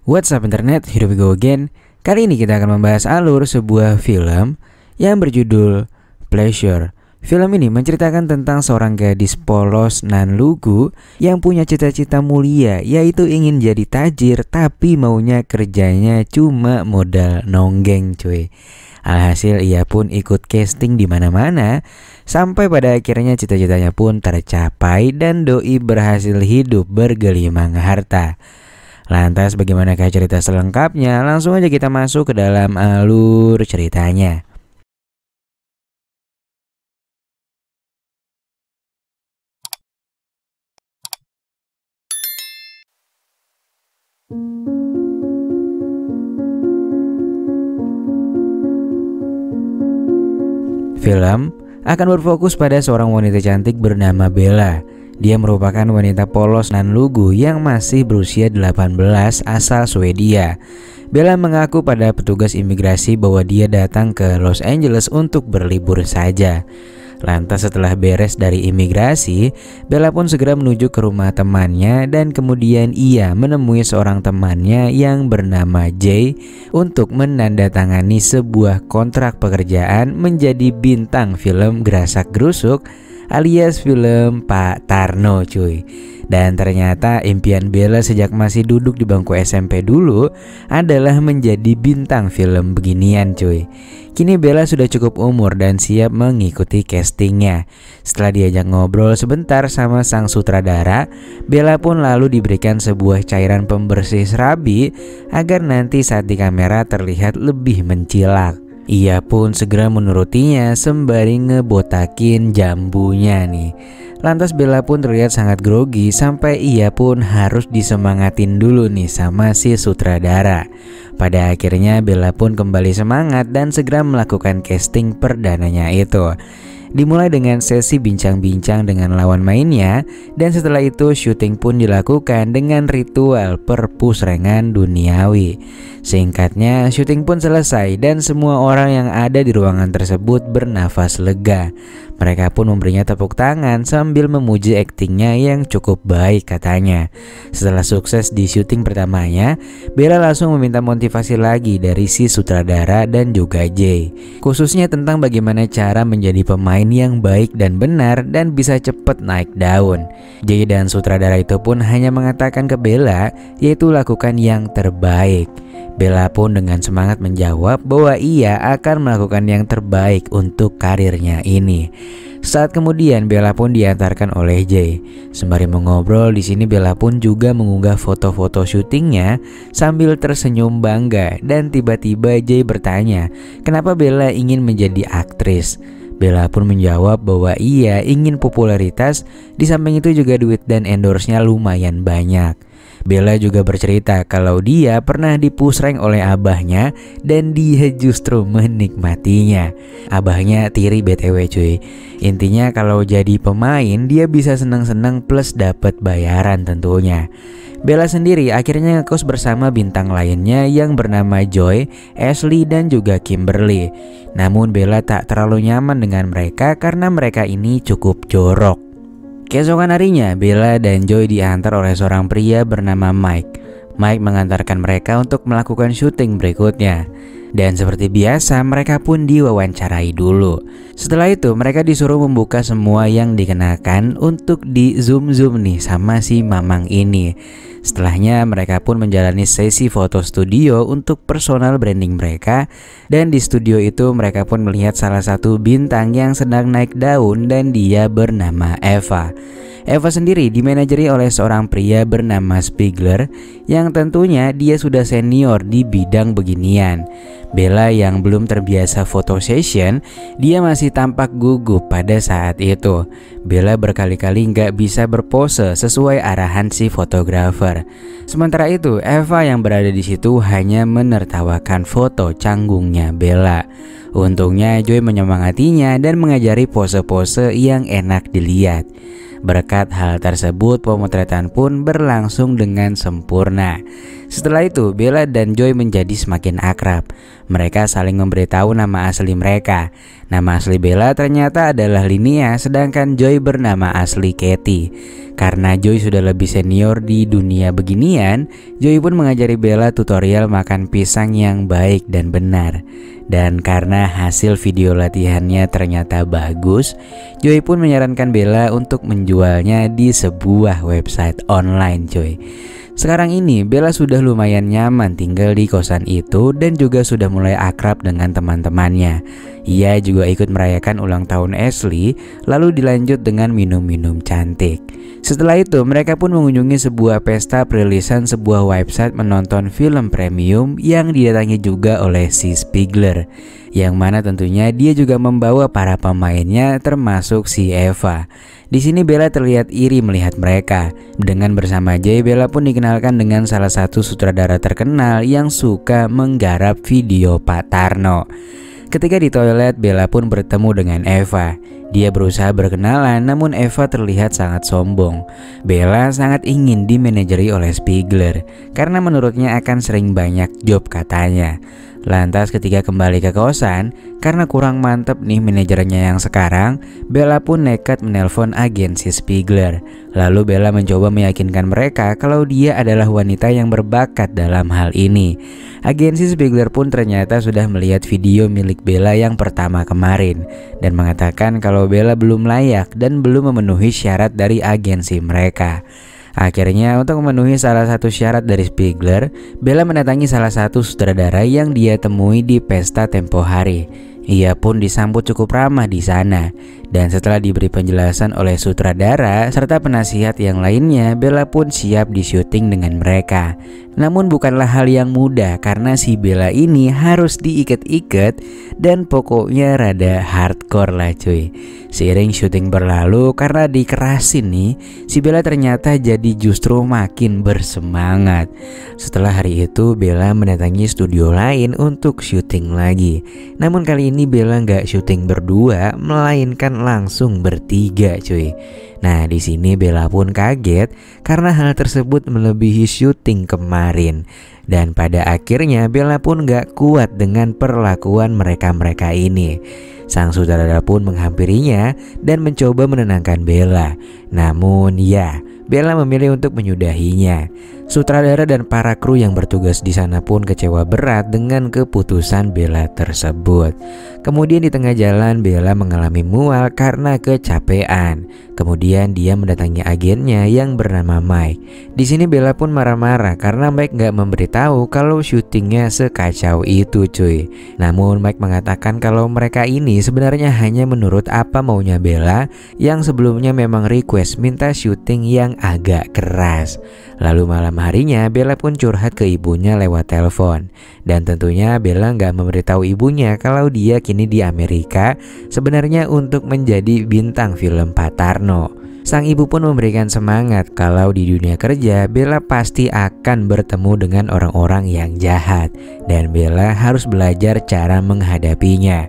What's up internet, here we go again. Kali ini kita akan membahas alur sebuah film yang berjudul Pleasure. Film ini menceritakan tentang seorang gadis polos nan lugu yang punya cita-cita mulia, yaitu ingin jadi tajir tapi maunya kerjanya cuma modal nonggeng cuy. Alhasil ia pun ikut casting di mana-mana sampai pada akhirnya cita-citanya pun tercapai dan doi berhasil hidup bergelimang harta. Lantas bagaimanakah cerita selengkapnya? Langsung aja kita masuk ke dalam alur ceritanya. Film akan berfokus pada seorang wanita cantik bernama Bella. Dia merupakan wanita polos nan lugu yang masih berusia 18 asal Swedia. Bella mengaku pada petugas imigrasi bahwa dia datang ke Los Angeles untuk berlibur saja. Lantas setelah beres dari imigrasi, Bella pun segera menuju ke rumah temannya dan kemudian ia menemui seorang temannya yang bernama Jay untuk menandatangani sebuah kontrak pekerjaan menjadi bintang film Gerasak Gerusuk alias film Pak Tarno cuy. Dan ternyata impian Bella sejak masih duduk di bangku SMP dulu adalah menjadi bintang film beginian cuy. Kini Bella sudah cukup umur dan siap mengikuti castingnya. Setelah diajak ngobrol sebentar sama sang sutradara, Bella pun lalu diberikan sebuah cairan pembersih serabi agar nanti saat di kamera terlihat lebih mencilak. Ia pun segera menurutinya sembari ngebotakin jambunya nih. Lantas Bella pun terlihat sangat grogi sampai ia pun harus disemangatin dulu nih sama si sutradara. Pada akhirnya Bella pun kembali semangat dan segera melakukan casting perdananya itu. Dimulai dengan sesi bincang-bincang dengan lawan mainnya dan setelah itu syuting pun dilakukan dengan ritual perpusrengan duniawi. Singkatnya, syuting pun selesai dan semua orang yang ada di ruangan tersebut bernafas lega. Mereka pun memberinya tepuk tangan sambil memuji aktingnya yang cukup baik katanya. Setelah sukses di syuting pertamanya, Bella langsung meminta motivasi lagi dari si sutradara dan juga Jay, khususnya tentang bagaimana cara menjadi pemain yang baik dan benar dan bisa cepat naik daun. Jay dan sutradara itu pun hanya mengatakan ke Bella yaitu lakukan yang terbaik. Bella pun dengan semangat menjawab bahwa ia akan melakukan yang terbaik untuk karirnya ini. Saat kemudian Bella pun diantarkan oleh Jay. Sembari mengobrol di sini Bella pun juga mengunggah foto-foto syutingnya sambil tersenyum bangga dan tiba-tiba Jay bertanya, kenapa Bella ingin menjadi aktris? Bella pun menjawab bahwa ia ingin popularitas, di samping itu juga duit dan endorse-nya lumayan banyak. Bella juga bercerita kalau dia pernah dipusreng oleh abahnya dan dia justru menikmatinya. Abahnya tiri BTW cuy. Intinya kalau jadi pemain dia bisa senang-senang plus dapat bayaran tentunya. Bella sendiri akhirnya ngekos bersama bintang lainnya yang bernama Joy, Ashley dan juga Kimberly. Namun Bella tak terlalu nyaman dengan mereka karena mereka ini cukup jorok. Keesokan harinya Bella dan Joy diantar oleh seorang pria bernama Mike. Mike mengantarkan mereka untuk melakukan syuting berikutnya. Dan seperti biasa mereka pun diwawancarai dulu. Setelah itu mereka disuruh membuka semua yang dikenakan untuk di zoom nih sama si Mamang ini. Setelahnya mereka pun menjalani sesi foto studio untuk personal branding mereka. Dan di studio itu mereka pun melihat salah satu bintang yang sedang naik daun dan dia bernama Eva. Eva sendiri dimanajeri oleh seorang pria bernama Spiegler yang tentunya dia sudah senior di bidang beginian. Bella yang belum terbiasa foto session, dia masih tampak gugup pada saat itu. Bella berkali-kali nggak bisa berpose sesuai arahan si fotografer. Sementara itu, Eva yang berada di situ hanya menertawakan foto canggungnya Bella. Untungnya Joy menyemangatinya dan mengajari pose-pose yang enak dilihat. Berkat hal tersebut, pemotretan pun berlangsung dengan sempurna. Setelah itu, Bella dan Joy menjadi semakin akrab. Mereka saling memberitahu nama asli mereka. Nama asli Bella ternyata adalah Linnea, sedangkan Joy bernama asli Katie. Karena Joy sudah lebih senior di dunia beginian, Joy pun mengajari Bella tutorial makan pisang yang baik dan benar. Dan karena hasil video latihannya ternyata bagus, Joy pun menyarankan Bella untuk menjualnya di sebuah website online, coy. Sekarang ini Bella sudah lumayan nyaman tinggal di kosan itu dan juga sudah mulai akrab dengan teman-temannya. Ia juga ikut merayakan ulang tahun Ashley, lalu dilanjut dengan minum-minum cantik. Setelah itu mereka pun mengunjungi sebuah pesta perilisan sebuah website menonton film premium yang didatangi juga oleh si Spiegler, yang mana tentunya dia juga membawa para pemainnya termasuk si Eva. Di sini Bella terlihat iri melihat mereka. Dengan bersama Jay, Bella pun dikenalkan dengan salah satu sutradara terkenal yang suka menggarap video Pak Tarno. Ketika di toilet, Bella pun bertemu dengan Eva. Dia berusaha berkenalan, namun Eva terlihat sangat sombong. Bella sangat ingin dimanajeri oleh Spiegler karena menurutnya akan sering banyak job katanya. Lantas ketika kembali ke kosan, karena kurang mantep nih manajernya yang sekarang, Bella pun nekat menelpon agensi Spiegler. Lalu Bella mencoba meyakinkan mereka kalau dia adalah wanita yang berbakat dalam hal ini. Agensi Spiegler pun ternyata sudah melihat video milik Bella yang pertama kemarin dan mengatakan kalau Bella belum layak dan belum memenuhi syarat dari agensi mereka. Akhirnya untuk memenuhi salah satu syarat dari Spiegler, Bella mendatangi salah satu sutradara yang dia temui di pesta tempo hari. Ia pun disambut cukup ramah di sana. Dan setelah diberi penjelasan oleh sutradara serta penasihat yang lainnya, Bella pun siap disyuting dengan mereka. Namun bukanlah hal yang mudah karena si Bella ini harus diikat-ikat dan pokoknya rada hardcore lah cuy. Seiring syuting berlalu, karena dikerasin nih, si Bella ternyata jadi justru makin bersemangat. Setelah hari itu, Bella mendatangi studio lain untuk syuting lagi. Namun kali ini Bella nggak syuting berdua, melainkan langsung bertiga cuy. Nah di sini Bella pun kaget karena hal tersebut melebihi syuting kemarin. Dan pada akhirnya Bella pun gak kuat dengan perlakuan mereka-mereka ini. Sang sutradara pun menghampirinya dan mencoba menenangkan Bella. Namun ya, Bella memilih untuk menyudahinya. Sutradara dan para kru yang bertugas di sana pun kecewa berat dengan keputusan Bella tersebut. Kemudian di tengah jalan Bella mengalami mual karena kecapean. Kemudian dia mendatangi agennya yang bernama Mike. Di sini Bella pun marah-marah karena Mike nggak memberitahu kalau syutingnya sekacau itu cuy. Namun Mike mengatakan kalau mereka ini sebenarnya hanya menurut apa maunya Bella yang sebelumnya memang request minta syuting yang agak keras. Lalu malam harinya Bella pun curhat ke ibunya lewat telepon. Dan tentunya Bella nggak memberitahu ibunya kalau dia kini di Amerika sebenarnya untuk menjadi bintang film Pak Tarno. Sang ibu pun memberikan semangat kalau di dunia kerja Bella pasti akan bertemu dengan orang-orang yang jahat dan Bella harus belajar cara menghadapinya.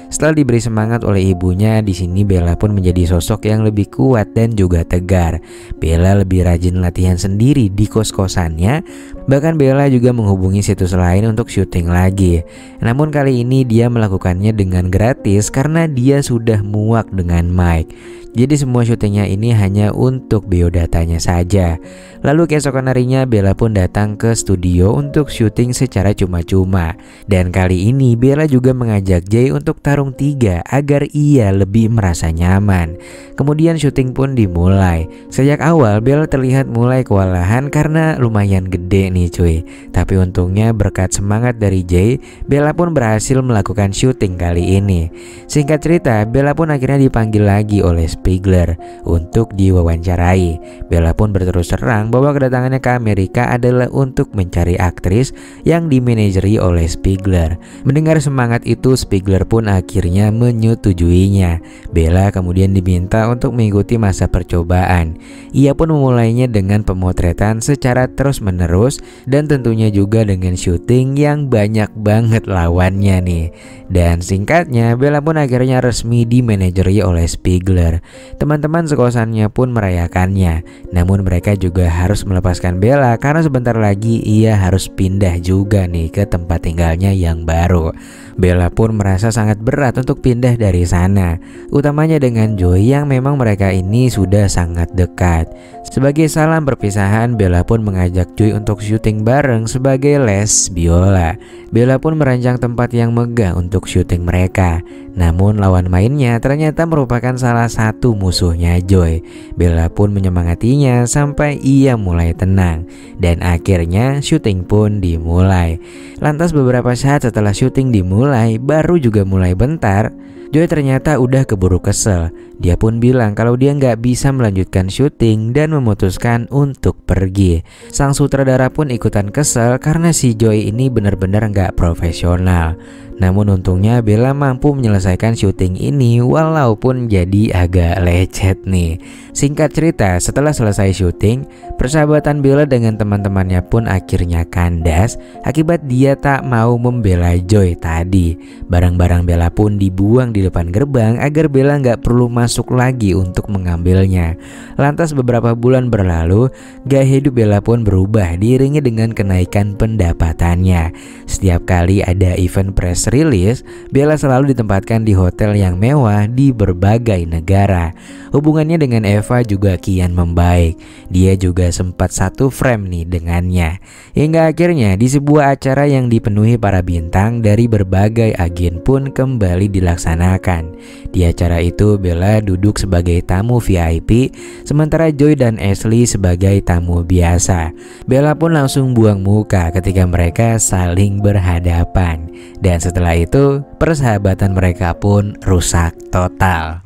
Setelah diberi semangat oleh ibunya, di sini Bella pun menjadi sosok yang lebih kuat dan juga tegar. Bella lebih rajin latihan sendiri di kos-kosannya. Bahkan Bella juga menghubungi situs lain untuk syuting lagi. Namun kali ini dia melakukannya dengan gratis karena dia sudah muak dengan Mike. Jadi semua syutingnya ini hanya untuk biodatanya saja. Lalu keesokan harinya Bella pun datang ke studio untuk syuting secara cuma-cuma. Dan kali ini Bella juga mengajak Jay untuk tarung 3 agar ia lebih merasa nyaman. Kemudian syuting pun dimulai. Sejak awal Bella terlihat mulai kewalahan karena lumayan gede nih cuy. Tapi untungnya berkat semangat dari Jay, Bella pun berhasil melakukan syuting kali ini. Singkat cerita, Bella pun akhirnya dipanggil lagi oleh Spiegler untuk diwawancarai. Bella pun berterus terang bahwa kedatangannya ke Amerika adalah untuk mencari aktris yang dimanajeri oleh Spiegler. Mendengar semangat itu, Spiegler pun akhirnya menyetujuinya. Bella kemudian diminta untuk mengikuti masa percobaan. Ia pun memulainya dengan pemotretan secara terus-menerus dan tentunya juga dengan syuting yang banyak banget lawannya nih. Dan singkatnya, Bella pun akhirnya resmi dimanajeri oleh Spiegler. Teman-teman sekosan teman-temannya pun merayakannya. Namun mereka juga harus melepaskan Bella karena sebentar lagi ia harus pindah juga nih ke tempat tinggalnya yang baru. Bella pun merasa sangat berat untuk pindah dari sana, utamanya dengan Joy yang memang mereka ini sudah sangat dekat. Sebagai salam perpisahan, Bella pun mengajak Joy untuk syuting bareng sebagai les biola. Bella pun merancang tempat yang megah untuk syuting mereka. Namun lawan mainnya ternyata merupakan salah satu musuhnya Joy. Bella pun menyemangatinya sampai ia mulai tenang. Dan akhirnya syuting pun dimulai. Lantas beberapa saat setelah syuting dimulai, baru juga mulai bentar, Joy ternyata udah keburu kesel. Dia pun bilang kalau dia nggak bisa melanjutkan syuting dan memutuskan untuk pergi. Sang sutradara pun ikutan kesel karena si Joy ini benar-benar nggak profesional. Namun untungnya Bella mampu menyelesaikan syuting ini walaupun jadi agak lecet nih. Singkat cerita, setelah selesai syuting, persahabatan Bella dengan teman-temannya pun akhirnya kandas akibat dia tak mau membela Joy tadi. Barang-barang Bella pun dibuang di depan gerbang agar Bella nggak perlu masuk lagi untuk mengambilnya. Lantas beberapa bulan berlalu, gaya hidup Bella pun berubah diiringi dengan kenaikan pendapatannya. Setiap kali ada event press release, Bella selalu ditempatkan di hotel yang mewah di berbagai negara. Hubungannya dengan Eva juga kian membaik. Dia juga sempat satu frame nih dengannya. Hingga akhirnya di sebuah acara yang dipenuhi para bintang dari berbagai agen pun kembali dilaksanakan. Di acara itu Bella duduk sebagai tamu VIP, sementara Joy dan Ashley sebagai tamu biasa. Bella pun langsung buang muka ketika mereka saling berhadapan. Dan setelah itu persahabatan mereka pun rusak total.